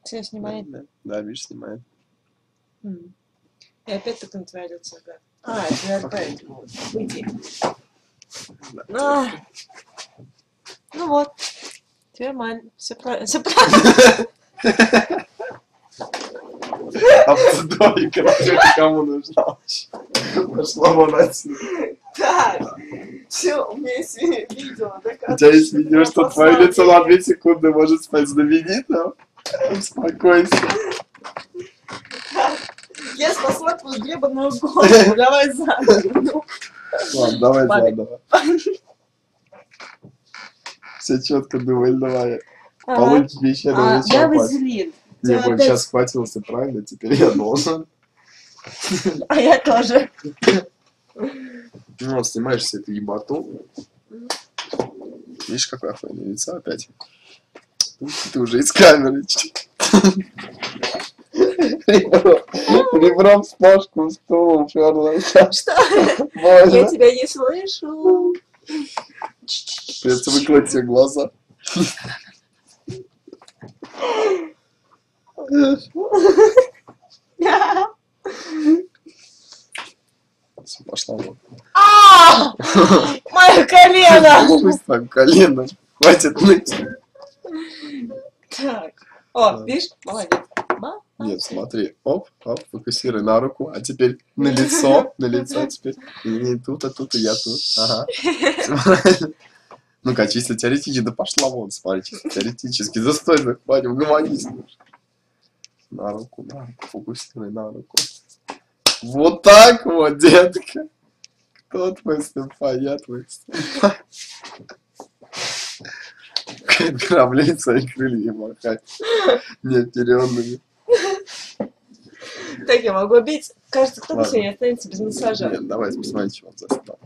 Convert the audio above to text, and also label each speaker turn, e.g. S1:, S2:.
S1: Все снимает?
S2: Да, Миша снимает.
S1: И опять так натворился, гад. А, это не отправить. Выйди. Ну вот. Теперь нормально. Все правильно. Все правильно.
S2: А в короче, кому нужна? Пошла вон отсюда.
S1: Так. Все, у меня есть видео.
S2: У тебя есть видео, что твое лицо на 2 секунды может стать знаменитым? Успокойся.
S1: Я спасла твою гребаную голову. Давай заново.
S2: Ладно, давай заново. Все четко думай, давай. Получишь еще
S1: Да, вазелин.
S2: Не, он сейчас схватился, правильно? Теперь я должен.
S1: А я тоже.
S2: Ну, снимаешь всю эту ебату. Видишь, какое охуенное лицо опять? Ты уже из камеры. Ребром сплошку в стул уперлась.
S1: Что? Я тебя не слышу.
S2: Придется выкрыть все глаза. Пошла вон.
S1: Мое колено!
S2: Пусть там колено. Хватит ныть.
S1: Так. О, видишь? Молодец.
S2: Нет, смотри. Оп, оп, фокусируй на руку. А теперь на лицо. На лицо теперь. Не тут, а тут, и я тут. Ага. Ну-ка, чисто теоретически. Да пошла вон, смотри. Чисто теоретически. Застой, захватим. Угомонись. На руку, фокусируй на руку. Вот так вот, детка. Кто твой сэмпай? Я твой сэмпай. Граблей свои крылья махать. Неоперенными.
S1: Так, я могу бить. Кажется, кто-то сегодня останется без массажа.
S2: Нет, давайте посмотрим, что он заснял.